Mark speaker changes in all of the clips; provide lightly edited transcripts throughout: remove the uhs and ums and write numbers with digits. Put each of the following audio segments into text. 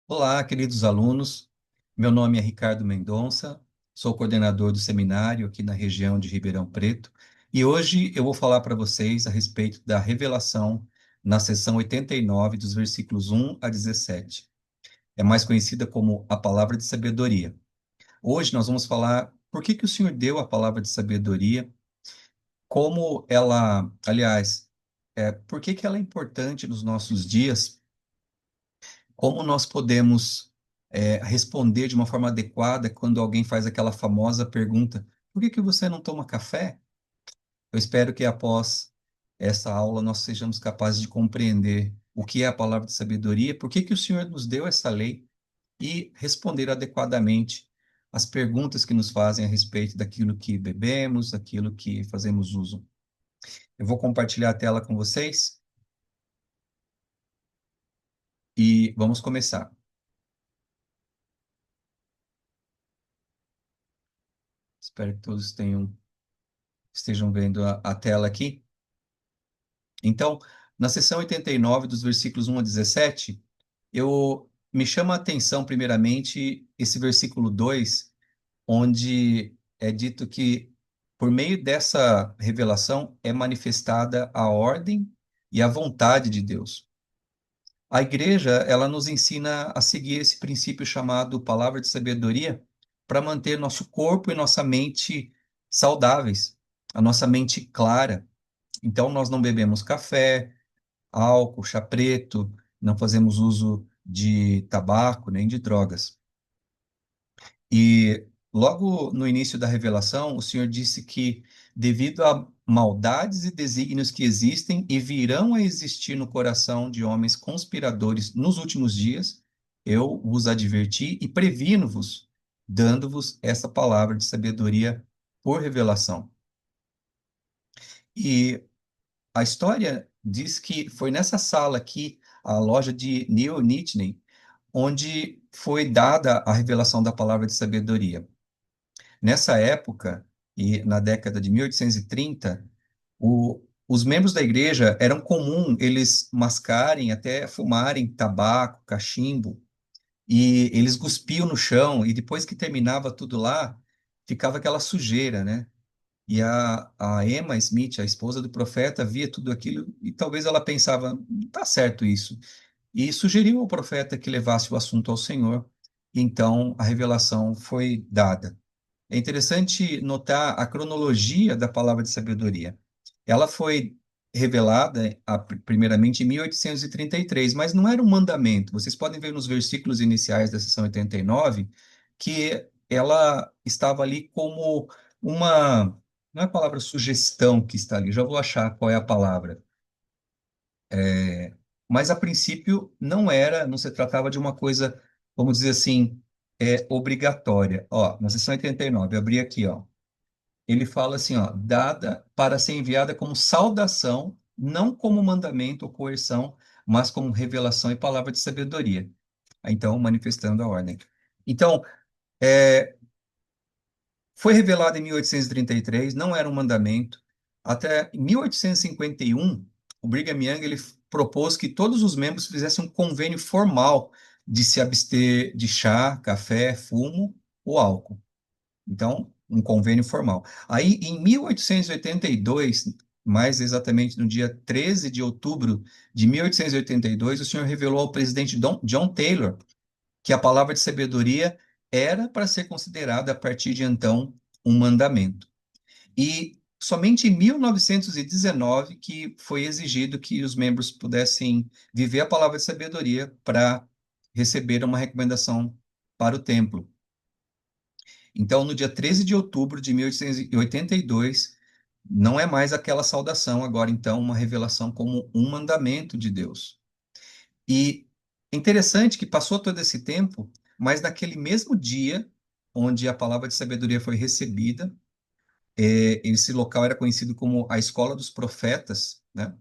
Speaker 1: Olá, queridos alunos. Meu nome é Ricardo Mendonça, sou coordenador do seminário aqui na região de Ribeirão Preto e hoje eu vou falar para vocês a respeito da revelação na seção 89, dos versículos 1 a 17. É mais conhecida como a palavra de sabedoria. Hoje nós vamos falar por que o Senhor deu a palavra de sabedoria, como ela, aliás, por que ela é importante nos nossos dias. Como nós podemos responder de uma forma adequada quando alguém faz aquela famosa pergunta: por que você não toma café? Eu espero que após essa aula nós sejamos capazes de compreender o que é a palavra de sabedoria, por que o Senhor nos deu essa lei e responder adequadamente as perguntas que nos fazem a respeito daquilo que bebemos, daquilo que fazemos uso. Eu vou compartilhar a tela com vocês e vamos começar. Espero que todos estejam vendo a tela aqui. Então, na seção 89, dos versículos 1 a 17, me chama a atenção, primeiramente, esse versículo 2, onde é dito que, por meio dessa revelação, é manifestada a ordem e a vontade de Deus. A igreja, ela nos ensina a seguir esse princípio chamado palavra de sabedoria para manter nosso corpo e nossa mente saudáveis, a nossa mente clara. Então, nós não bebemos café, álcool, chá preto, não fazemos uso de tabaco nem de drogas. E logo no início da revelação, o Senhor disse que, devido a maldades e desígnios que existem e virão a existir no coração de homens conspiradores nos últimos dias, eu vos adverti e previno-vos, dando-vos essa palavra de sabedoria por revelação. E a história diz que foi nessa sala aqui, a loja de Neil Nitney, onde foi dada a revelação da palavra de sabedoria. Nessa época, e na década de 1830, os membros da igreja eram comum eles mascarem, até fumarem tabaco, cachimbo, e eles cuspiam no chão, e depois que terminava tudo lá, ficava aquela sujeira, né? E a Emma Smith, a esposa do profeta, via tudo aquilo e talvez ela pensava, não está certo isso. E sugeriu ao profeta que levasse o assunto ao Senhor. E então a revelação foi dada. É interessante notar a cronologia da palavra de sabedoria. Ela foi revelada primeiramente em 1833, mas não era um mandamento. Vocês podem ver nos versículos iniciais da seção 89 que ela estava ali como uma, não é a palavra sugestão que está ali, já vou achar qual é a palavra. Mas a princípio não era, não se tratava de uma coisa, vamos dizer assim, obrigatória. Ó, na seção 89, eu abri aqui, ó. Ele fala assim, ó, dada para ser enviada como saudação, não como mandamento ou coerção, mas como revelação e palavra de sabedoria. Então, manifestando a ordem. Então, é, foi revelado em 1833, não era um mandamento. Até em 1851, o Brigham Young ele propôs que todos os membros fizessem um convênio formal de se abster de chá, café, fumo ou álcool. Então, um convênio formal. Aí, em 1882, mais exatamente no dia 13 de outubro de 1882, o senhor revelou ao presidente John Taylor que a palavra de sabedoria era para ser considerada, a partir de então, um mandamento. E somente em 1919 que foi exigido que os membros pudessem viver a palavra de sabedoria para receber uma recomendação para o templo. Então, no dia 13 de outubro de 1882, não é mais aquela saudação, agora então uma revelação como um mandamento de Deus. E é interessante que passou todo esse tempo, mas naquele mesmo dia onde a palavra de sabedoria foi recebida, esse local era conhecido como a Escola dos Profetas, né?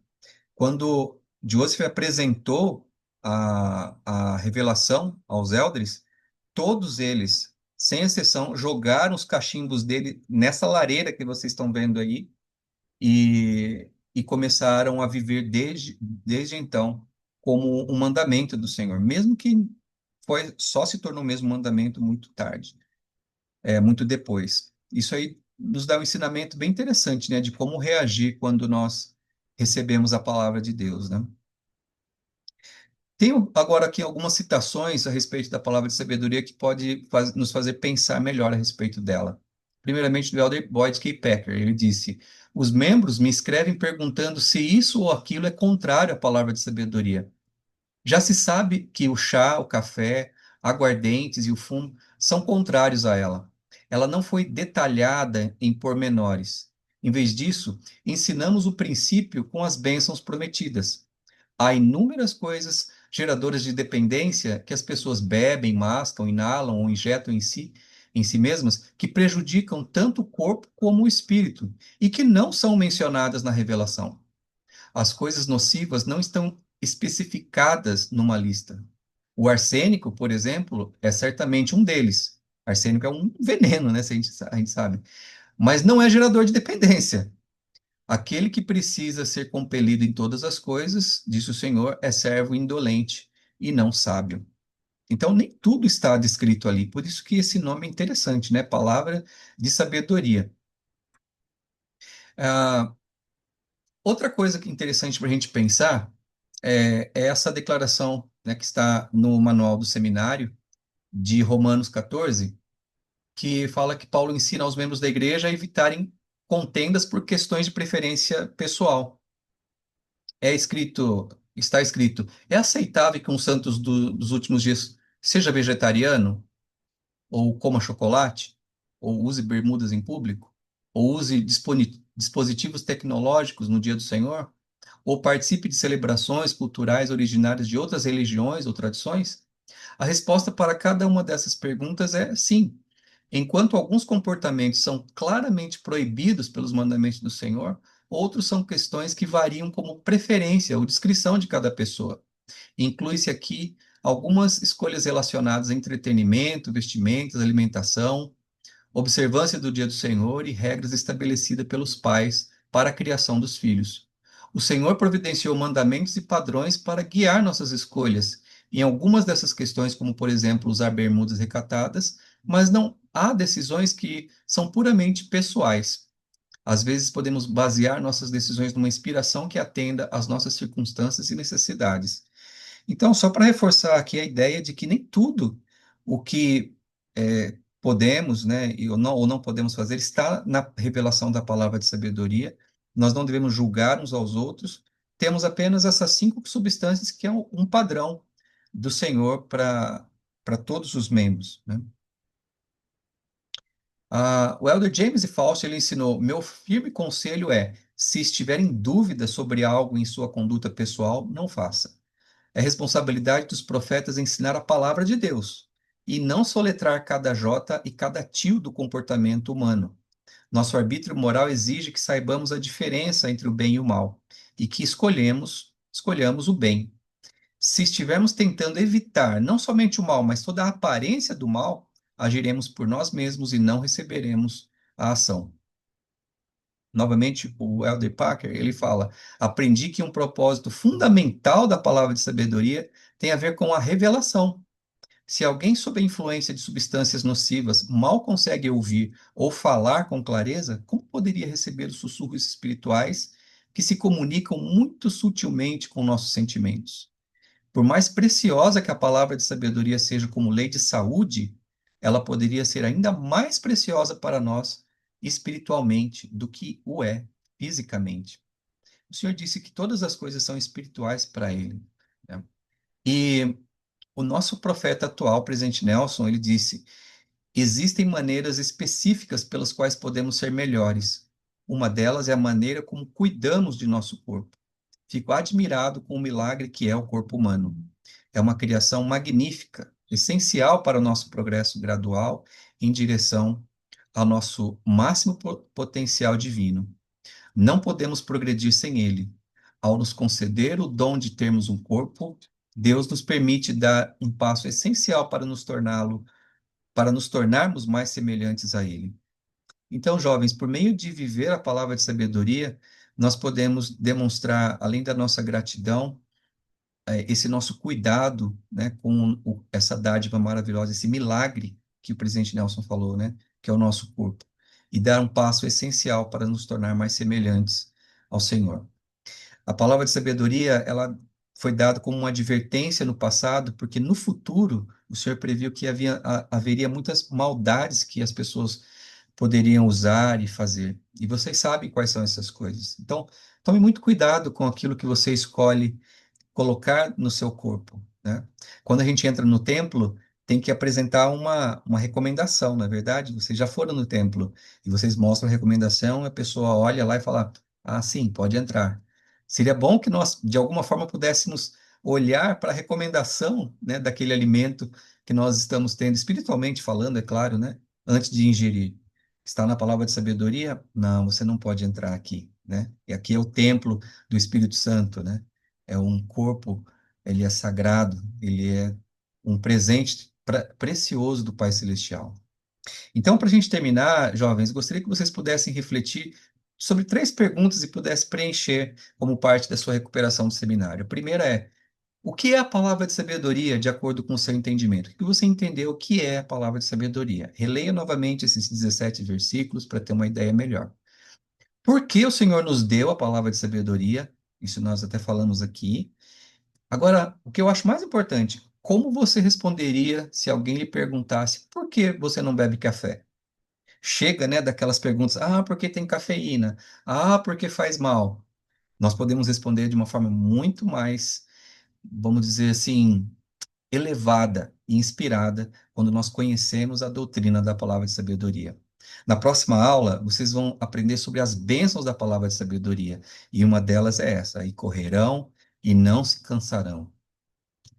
Speaker 1: Quando Joseph apresentou a revelação aos elders, todos eles, sem exceção, jogaram os cachimbos dele nessa lareira que vocês estão vendo aí e começaram a viver desde então como um mandamento do Senhor, mesmo que só se tornou mesmo mandamento muito tarde, muito depois. Isso aí nos dá um ensinamento bem interessante, né, de como reagir quando nós recebemos a palavra de Deus, né? Tenho agora aqui algumas citações a respeito da palavra de sabedoria que pode nos fazer pensar melhor a respeito dela. Primeiramente, do Elder Boyd K. Packer, ele disse: Os membros me escrevem perguntando se isso ou aquilo é contrário à palavra de sabedoria. Já se sabe que o chá, o café, aguardentes e o fumo são contrários a ela. Ela não foi detalhada em pormenores. Em vez disso, ensinamos o princípio com as bênçãos prometidas. Há inúmeras coisas geradoras de dependência que as pessoas bebem, mascam, inalam ou injetam em si mesmas, que prejudicam tanto o corpo como o espírito e que não são mencionadas na revelação. As coisas nocivas não estão especificadas numa lista. O arsênico, por exemplo, é certamente um deles. Arsênico é um veneno, né? A gente sabe. Mas não é gerador de dependência. Aquele que precisa ser compelido em todas as coisas, disse o Senhor, é servo indolente e não sábio. Então, nem tudo está descrito ali. Por isso que esse nome é interessante, né? Palavra de sabedoria. Ah, outra coisa que é interessante para a gente pensar é essa declaração, né, que está no manual do seminário de Romanos 14, que fala que Paulo ensina aos membros da igreja a evitarem contendas por questões de preferência pessoal. Está escrito, é aceitável que um santos dos últimos dias seja vegetariano, ou coma chocolate, ou use bermudas em público, ou use dispositivos tecnológicos no dia do Senhor, ou participe de celebrações culturais originárias de outras religiões ou tradições? A resposta para cada uma dessas perguntas é sim. Enquanto alguns comportamentos são claramente proibidos pelos mandamentos do Senhor, outros são questões que variam como preferência ou discrição de cada pessoa. Inclui-se aqui algumas escolhas relacionadas a entretenimento, vestimentas, alimentação, observância do dia do Senhor e regras estabelecidas pelos pais para a criação dos filhos. O Senhor providenciou mandamentos e padrões para guiar nossas escolhas em algumas dessas questões, como, por exemplo, usar bermudas recatadas, mas não há decisões que são puramente pessoais. Às vezes podemos basear nossas decisões numa inspiração que atenda às nossas circunstâncias e necessidades. Então, só para reforçar aqui a ideia de que nem tudo o que podemos, né, ou não podemos fazer está na revelação da palavra de sabedoria. Nós não devemos julgar uns aos outros. Temos apenas essas cinco substâncias que é um padrão do Senhor para todos os membros, né? O elder James e Fausto ele ensinou: meu firme conselho é, se estiver em dúvida sobre algo em sua conduta pessoal, não faça. É responsabilidade dos profetas ensinar a palavra de Deus e não soletrar cada jota e cada tio do comportamento humano. Nosso arbítrio moral exige que saibamos a diferença entre o bem e o mal e que escolhamos o bem. Se estivermos tentando evitar não somente o mal, mas toda a aparência do mal, agiremos por nós mesmos e não receberemos a ação. Novamente, o Elder Packer, ele fala: aprendi que um propósito fundamental da palavra de sabedoria tem a ver com a revelação. Se alguém sob a influência de substâncias nocivas mal consegue ouvir ou falar com clareza, como poderia receber os sussurros espirituais que se comunicam muito sutilmente com nossos sentimentos? Por mais preciosa que a palavra de sabedoria seja como lei de saúde, ela poderia ser ainda mais preciosa para nós espiritualmente do que o é fisicamente. O Senhor disse que todas as coisas são espirituais para ele, né? E o nosso profeta atual, presidente Nelson, ele disse: existem maneiras específicas pelas quais podemos ser melhores. Uma delas é a maneira como cuidamos de nosso corpo. Fico admirado com o milagre que é o corpo humano. É uma criação magnífica, essencial para o nosso progresso gradual em direção ao nosso máximo potencial divino. Não podemos progredir sem ele. Ao nos conceder o dom de termos um corpo, Deus nos permite dar um passo essencial para nos tornarmos mais semelhantes a ele. Então, jovens, por meio de viver a palavra de sabedoria, nós podemos demonstrar, além da nossa gratidão, esse nosso cuidado, né, com essa dádiva maravilhosa, esse milagre que o presidente Nelson falou, né, que é o nosso corpo, e dar um passo essencial para nos tornar mais semelhantes ao Senhor. A palavra de sabedoria, ela foi dada como uma advertência no passado, porque no futuro o Senhor previu que haveria muitas maldades que as pessoas poderiam usar e fazer. E vocês sabem quais são essas coisas. Então, tome muito cuidado com aquilo que você escolhe colocar no seu corpo, né? Quando a gente entra no templo, tem que apresentar uma recomendação, na verdade. Vocês já foram no templo e vocês mostram a recomendação, a pessoa olha lá e fala: Ah, sim, pode entrar. Seria bom que nós, de alguma forma, pudéssemos olhar para a recomendação, né, daquele alimento que nós estamos tendo, espiritualmente falando, é claro, né, antes de ingerir. Está na palavra de sabedoria? Não, você não pode entrar aqui, né? E aqui é o templo do Espírito Santo, né? É um corpo, ele é sagrado, ele é um presente precioso do Pai Celestial. Então, para a gente terminar, jovens, gostaria que vocês pudessem refletir sobre três perguntas e pudessem preencher como parte da sua recuperação do seminário. A primeira é: o que é a palavra de sabedoria de acordo com o seu entendimento? O que você entendeu o que é a palavra de sabedoria? Releia novamente esses 17 versículos para ter uma ideia melhor. Por que o Senhor nos deu a palavra de sabedoria? Isso nós até falamos aqui. Agora, o que eu acho mais importante, como você responderia se alguém lhe perguntasse por que você não bebe café? Chega, né, daquelas perguntas, porque tem cafeína? Porque faz mal? Nós podemos responder de uma forma muito mais, vamos dizer assim, elevada e inspirada quando nós conhecemos a doutrina da palavra de sabedoria. Na próxima aula, vocês vão aprender sobre as bênçãos da palavra de sabedoria, e uma delas é essa: e correrão e não se cansarão.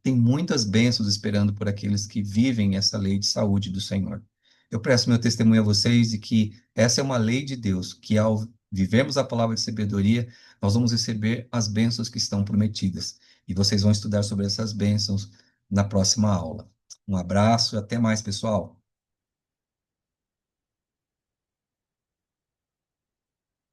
Speaker 1: Tem muitas bênçãos esperando por aqueles que vivem essa lei de saúde do Senhor. Eu presto meu testemunho a vocês de que essa é uma lei de Deus, que ao vivermos a palavra de sabedoria, nós vamos receber as bênçãos que estão prometidas. E vocês vão estudar sobre essas bênçãos na próxima aula. Um abraço e até mais, pessoal.